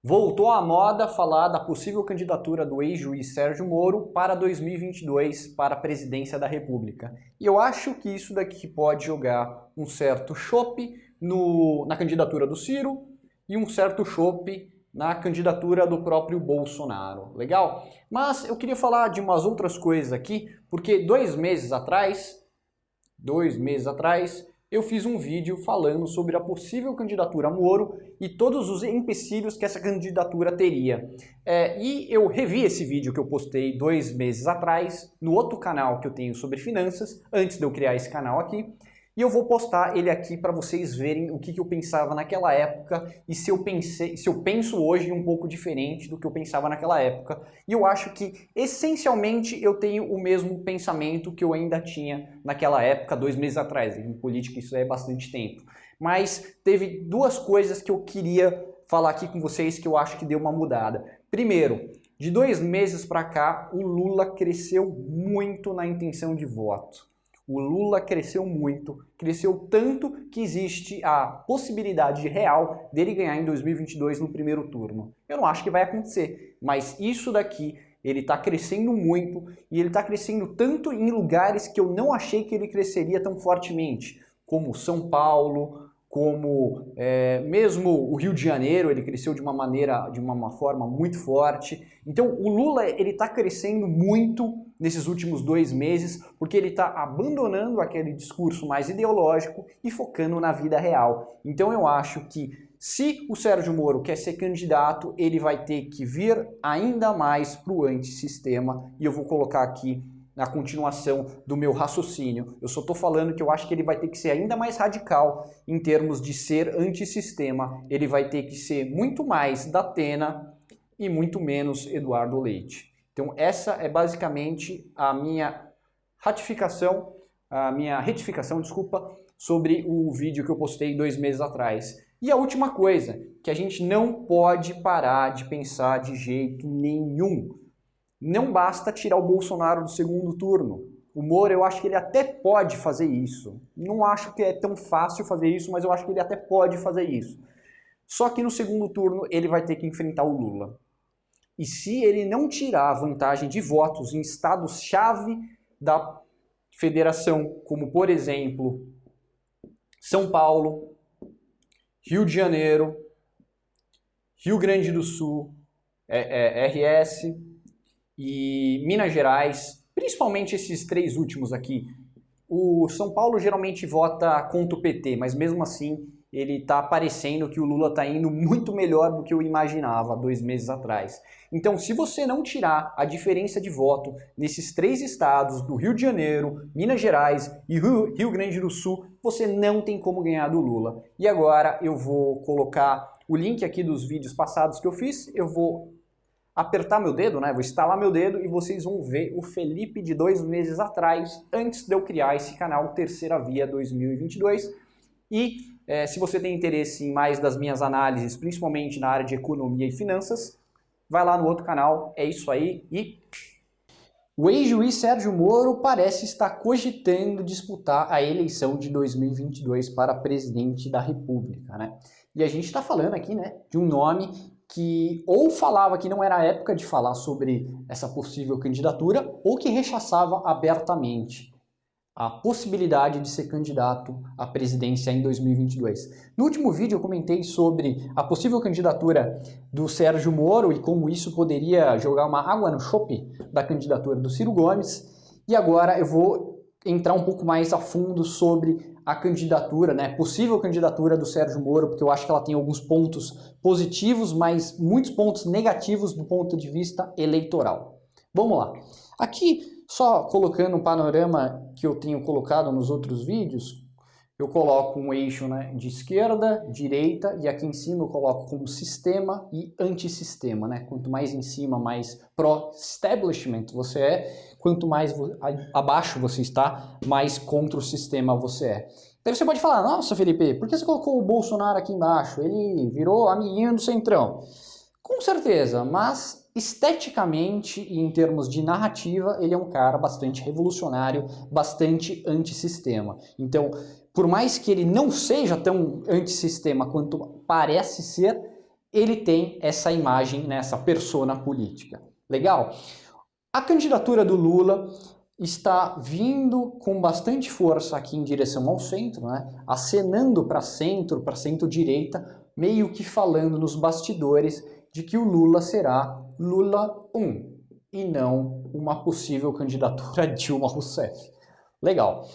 Voltou à moda falar da possível candidatura do ex-juiz Sérgio Moro para 2022 para a presidência da República. E eu acho que isso daqui pode jogar um certo chope na candidatura do Ciro e um certo chope na candidatura do próprio Bolsonaro. Legal? Mas eu queria falar de umas outras coisas aqui, porque 2 meses atrás, eu fiz um vídeo falando sobre a possível candidatura Moro e todos os empecilhos que essa candidatura teria. E eu revi esse vídeo que eu postei 2 meses atrás no outro canal que eu tenho sobre finanças, antes de eu criar esse canal aqui, e eu vou postar ele aqui para vocês verem o que eu pensava naquela época e se eu penso hoje um pouco diferente do que eu pensava naquela época. E eu acho que, essencialmente, eu tenho o mesmo pensamento que eu ainda tinha naquela época, 2 meses atrás. Em política isso é bastante tempo. Mas teve 2 coisas que eu queria falar aqui com vocês que eu acho que deu uma mudada. Primeiro, de 2 meses para cá, o Lula cresceu muito na intenção de voto. O Lula cresceu muito, cresceu tanto que existe a possibilidade real dele ganhar em 2022 no primeiro turno. Eu não acho que vai acontecer, mas isso daqui, ele está crescendo muito e ele está crescendo tanto em lugares que eu não achei que ele cresceria tão fortemente, como São Paulo, como mesmo o Rio de Janeiro, ele cresceu de uma forma muito forte. Então o Lula ele está crescendo muito nesses últimos 2 meses, porque ele está abandonando aquele discurso mais ideológico e focando na vida real. Então eu acho que se o Sérgio Moro quer ser candidato, ele vai ter que vir ainda mais para o antissistema, e eu vou colocar aqui na continuação do meu raciocínio. Eu só estou falando que eu acho que ele vai ter que ser ainda mais radical em termos de ser antissistema. Ele vai ter que ser muito mais Datena e muito menos Eduardo Leite. Então essa é basicamente a minha retificação, sobre o vídeo que eu postei 2 meses atrás. E a última coisa, que a gente não pode parar de pensar de jeito nenhum. Não basta tirar o Bolsonaro do segundo turno. O Moro, eu acho que ele até pode fazer isso. Não acho que é tão fácil fazer isso, mas eu acho que ele até pode fazer isso. Só que no segundo turno ele vai ter que enfrentar o Lula. E se ele não tirar a vantagem de votos em estados-chave da federação, como por exemplo São Paulo, Rio de Janeiro, Rio Grande do Sul, RS e Minas Gerais, principalmente esses 3 últimos aqui. O São Paulo geralmente vota contra o PT, mas mesmo assim ele está parecendo que o Lula está indo muito melhor do que eu imaginava 2 meses atrás. Então, se você não tirar a diferença de voto nesses 3 estados, do Rio de Janeiro, Minas Gerais e Rio Grande do Sul, você não tem como ganhar do Lula. E agora eu vou colocar o link aqui dos vídeos passados que eu fiz, eu vou apertar meu dedo, né? Vou estalar meu dedo e vocês vão ver o Felipe de 2 meses atrás, antes de eu criar esse canal Terceira Via 2022. E se você tem interesse em mais das minhas análises, principalmente na área de economia e finanças, vai lá no outro canal. É isso aí. E o ex-juiz Sérgio Moro parece estar cogitando disputar a eleição de 2022 para presidente da República, né? E a gente está falando aqui, né, de um nome que ou falava que não era a época de falar sobre essa possível candidatura, ou que rechaçava abertamente a possibilidade de ser candidato à presidência em 2022. No último vídeo eu comentei sobre a possível candidatura do Sérgio Moro e como isso poderia jogar uma água no chope da candidatura do Ciro Gomes, e agora eu vou entrar um pouco mais a fundo sobre a candidatura, né, possível candidatura do Sérgio Moro, porque eu acho que ela tem alguns pontos positivos, mas muitos pontos negativos do ponto de vista eleitoral. Vamos lá. Aqui, só colocando um panorama que eu tenho colocado nos outros vídeos, eu coloco um eixo, né, de esquerda, direita, e aqui em cima eu coloco como sistema e antissistema, né? Quanto mais em cima, mais pró-establishment você é, quanto mais abaixo você está, mais contra o sistema você é. Daí você pode falar, nossa Felipe, por que você colocou o Bolsonaro aqui embaixo? Ele virou amiguinho do Centrão. Com certeza, mas esteticamente e em termos de narrativa, ele é um cara bastante revolucionário, bastante antissistema. Então, por mais que ele não seja tão antissistema quanto parece ser, ele tem essa imagem, né, essa persona política. Legal? A candidatura do Lula está vindo com bastante força aqui em direção ao centro, né? Acenando para centro-direita, meio que falando nos bastidores de que o Lula será Lula 1 e não uma possível candidatura Dilma Rousseff. Legal.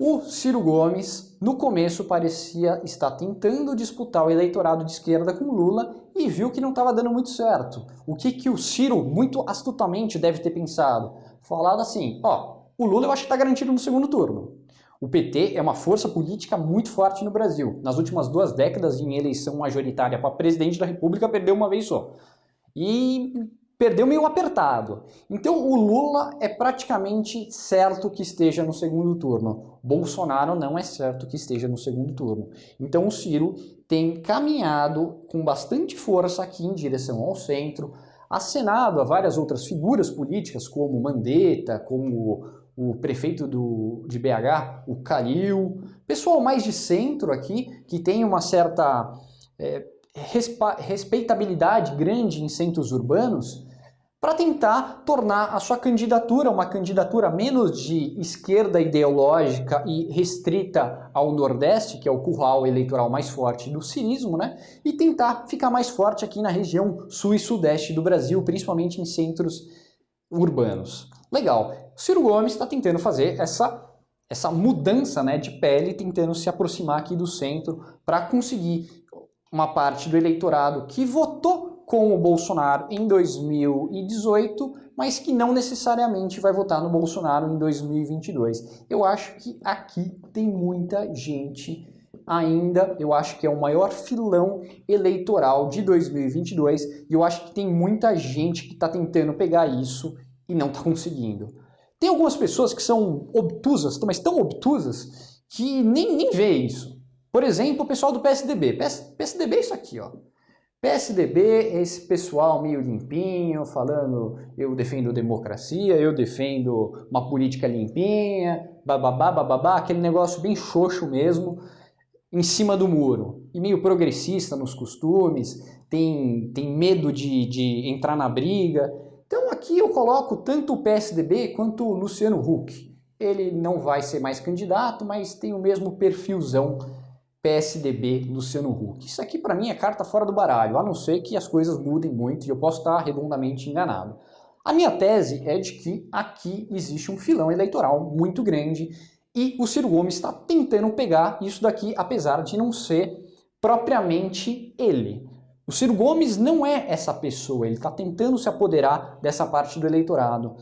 O Ciro Gomes, no começo, parecia estar tentando disputar o eleitorado de esquerda com Lula e viu que não estava dando muito certo. O que o Ciro, muito astutamente, deve ter pensado? Falado assim, ó, o Lula eu acho que está garantido no segundo turno. O PT é uma força política muito forte no Brasil. Nas últimas 2 décadas, em eleição majoritária para presidente da República, perdeu uma vez só. E perdeu meio apertado. Então o Lula é praticamente certo que esteja no segundo turno. Bolsonaro não é certo que esteja no segundo turno. Então o Ciro tem caminhado com bastante força aqui em direção ao centro, acenado a várias outras figuras políticas, como Mandetta, como o prefeito de BH, o Calil, pessoal mais de centro aqui, que tem uma certa respeitabilidade grande em centros urbanos, para tentar tornar a sua candidatura uma candidatura menos de esquerda ideológica e restrita ao Nordeste, que é o curral eleitoral mais forte do cirismo, né? E tentar ficar mais forte aqui na região sul e sudeste do Brasil, principalmente em centros urbanos. Legal. O Ciro Gomes está tentando fazer essa mudança, né, de pele, tentando se aproximar aqui do centro para conseguir uma parte do eleitorado que votou com o Bolsonaro em 2018, mas que não necessariamente vai votar no Bolsonaro em 2022. Eu acho que aqui tem muita gente ainda, eu acho que é o maior filão eleitoral de 2022, e eu acho que tem muita gente que está tentando pegar isso e não está conseguindo. Tem algumas pessoas que são obtusas, mas tão obtusas, que nem vê isso. Por exemplo, o pessoal do PSDB. PSDB é isso aqui, ó. PSDB é esse pessoal meio limpinho, falando eu defendo democracia, eu defendo uma política limpinha, bababá, bababá, aquele negócio bem xoxo mesmo, em cima do muro. E meio progressista nos costumes, tem medo de entrar na briga. Então aqui eu coloco tanto o PSDB quanto o Luciano Huck. Ele não vai ser mais candidato, mas tem o mesmo perfilzão PSDB, Luciano Huck. Isso aqui para mim é carta fora do baralho, a não ser que as coisas mudem muito e eu posso estar redondamente enganado. A minha tese é de que aqui existe um filão eleitoral muito grande e o Ciro Gomes está tentando pegar isso daqui, apesar de não ser propriamente ele. O Ciro Gomes não é essa pessoa, ele está tentando se apoderar dessa parte do eleitorado.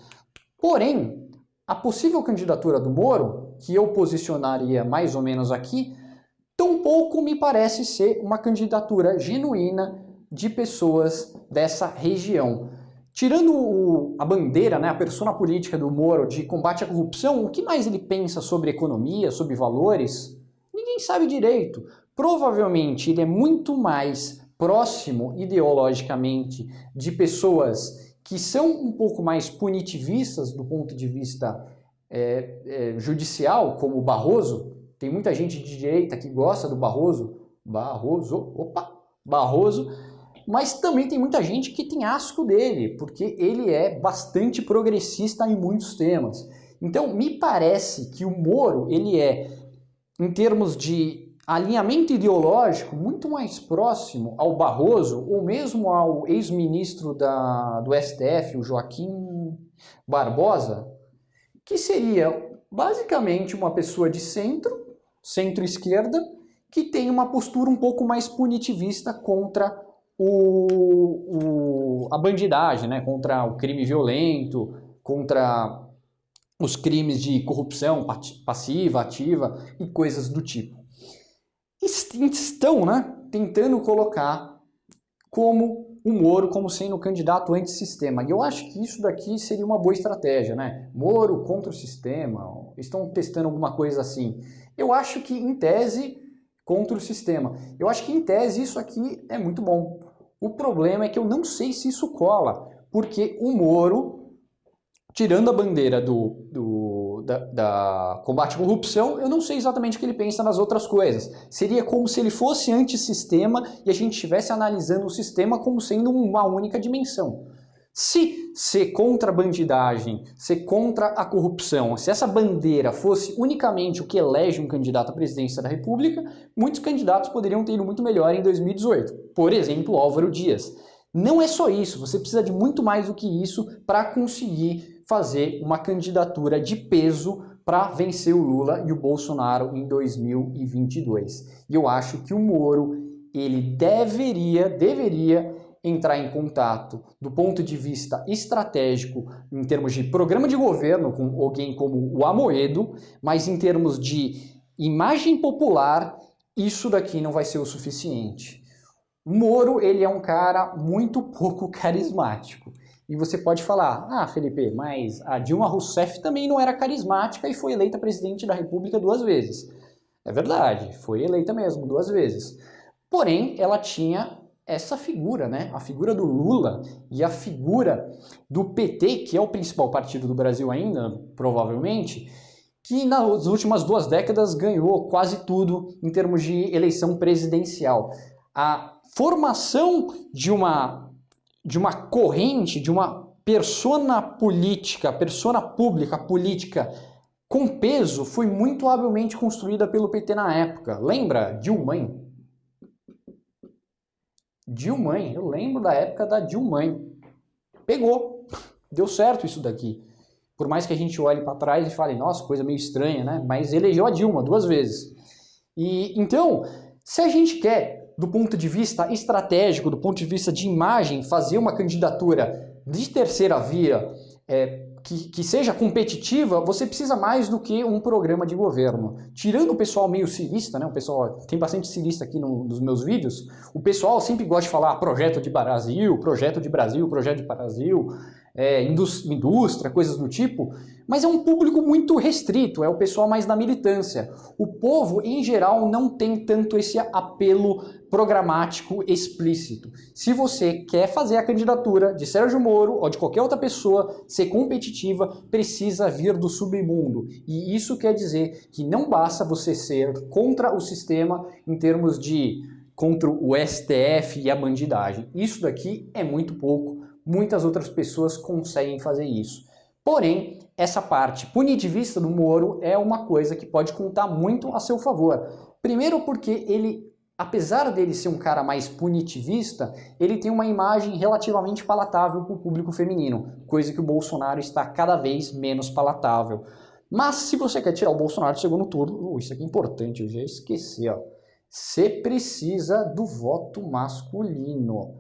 Porém, a possível candidatura do Moro, que eu posicionaria mais ou menos aqui, tampouco me parece ser uma candidatura genuína de pessoas dessa região. Tirando a bandeira, né, a persona política do Moro de combate à corrupção, o que mais ele pensa sobre economia, sobre valores? Ninguém sabe direito. Provavelmente ele é muito mais próximo ideologicamente de pessoas que são um pouco mais punitivistas do ponto de vista judicial, como o Barroso. Tem muita gente de direita que gosta do Barroso, mas também tem muita gente que tem asco dele, porque ele é bastante progressista em muitos temas. Então, me parece que o Moro, ele é, em termos de alinhamento ideológico, muito mais próximo ao Barroso, ou mesmo ao ex-ministro do STF, o Joaquim Barbosa, que seria basicamente uma pessoa de centro-esquerda, que tem uma postura um pouco mais punitivista contra a bandidagem, né? Contra o crime violento, contra os crimes de corrupção passiva, ativa e coisas do tipo. Estão, né, tentando colocar como o Moro como sendo candidato antissistema. E eu acho que isso daqui seria uma boa estratégia, né? Moro contra o sistema, estão testando alguma coisa assim. Eu acho que, em tese, contra o sistema. Eu acho que, em tese, isso aqui é muito bom. O problema é que eu não sei se isso cola, porque o Moro, tirando a bandeira do da combate à corrupção, eu não sei exatamente o que ele pensa nas outras coisas. Seria como se ele fosse antissistema e a gente estivesse analisando o sistema como sendo uma única dimensão. Se ser contra a bandidagem, ser contra a corrupção, se essa bandeira fosse unicamente o que elege um candidato à presidência da República, muitos candidatos poderiam ter ido muito melhor em 2018. Por exemplo, Álvaro Dias. Não é só isso, você precisa de muito mais do que isso para conseguir fazer uma candidatura de peso para vencer o Lula e o Bolsonaro em 2022. E eu acho que o Moro, ele deveria entrar em contato do ponto de vista estratégico, em termos de programa de governo, com alguém como o Amoedo, mas em termos de imagem popular, isso daqui não vai ser o suficiente. O Moro, ele é um cara muito pouco carismático. E você pode falar, ah, Felipe, mas a Dilma Rousseff também não era carismática e foi eleita presidente da República 2 vezes. É verdade, foi eleita mesmo 2 vezes. Porém, ela tinha essa figura, né? A figura do Lula e a figura do PT, que é o principal partido do Brasil ainda, provavelmente, que nas últimas 2 décadas ganhou quase tudo em termos de eleição presidencial. A formação de uma corrente, de uma persona política, persona pública política com peso foi muito habilmente construída pelo PT na época. Lembra? Dilmãe, eu lembro da época da Dilmãe. Pegou, deu certo isso daqui. Por mais que a gente olhe para trás e fale, nossa, coisa meio estranha, né? Mas elegeu a Dilma 2 vezes. E então, se a gente quer, do ponto de vista estratégico, do ponto de vista de imagem, fazer uma candidatura de terceira via que seja competitiva, você precisa mais do que um programa de governo. Tirando o pessoal meio cirista, né? O pessoal tem bastante cirista aqui nos meus vídeos, o pessoal sempre gosta de falar projeto de Brasil, projeto de Brasil, projeto de Brasil, indústria, coisas do tipo, mas é um público muito restrito, é o pessoal mais da militância. O povo, em geral, não tem tanto esse apelo programático explícito. Se você quer fazer a candidatura de Sérgio Moro ou de qualquer outra pessoa ser competitiva, precisa vir do submundo. E isso quer dizer que não basta você ser contra o sistema em termos de contra o STF e a bandidagem. Isso daqui é muito pouco. Muitas outras pessoas conseguem fazer isso. Porém, essa parte punitivista do Moro é uma coisa que pode contar muito a seu favor. Primeiro porque ele, apesar dele ser um cara mais punitivista, ele tem uma imagem relativamente palatável para o público feminino, coisa que o Bolsonaro está cada vez menos palatável. Mas se você quer tirar o Bolsonaro do segundo turno, isso aqui é importante, eu já esqueci, ó. Você precisa do voto masculino.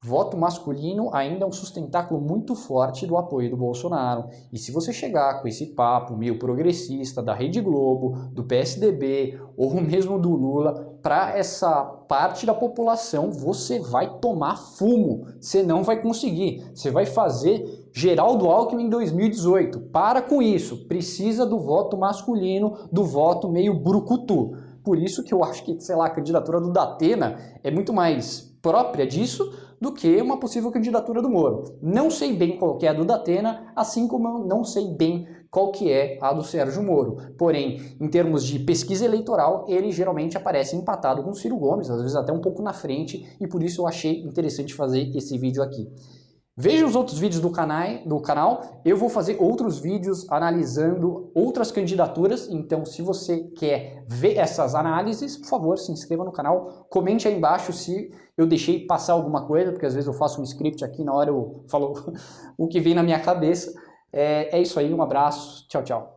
Voto masculino ainda é um sustentáculo muito forte do apoio do Bolsonaro. E se você chegar com esse papo meio progressista da Rede Globo, do PSDB ou mesmo do Lula, para essa parte da população, você vai tomar fumo. Você não vai conseguir. Você vai fazer Geraldo Alckmin em 2018. Para com isso. Precisa do voto masculino, do voto meio brucutu. Por isso que eu acho que, sei lá, a candidatura do Datena é muito mais própria disso do que uma possível candidatura do Moro. Não sei bem qual que é a do Datena, assim como eu não sei bem qual que é a do Sérgio Moro. Porém, em termos de pesquisa eleitoral, ele geralmente aparece empatado com o Ciro Gomes, às vezes até um pouco na frente, e por isso eu achei interessante fazer esse vídeo aqui. Veja os outros vídeos do canal, eu vou fazer outros vídeos analisando outras candidaturas, então se você quer ver essas análises, por favor, se inscreva no canal, comente aí embaixo se eu deixei passar alguma coisa, porque às vezes eu faço um script aqui, na hora eu falo o que vem na minha cabeça. É isso aí, um abraço, tchau, tchau.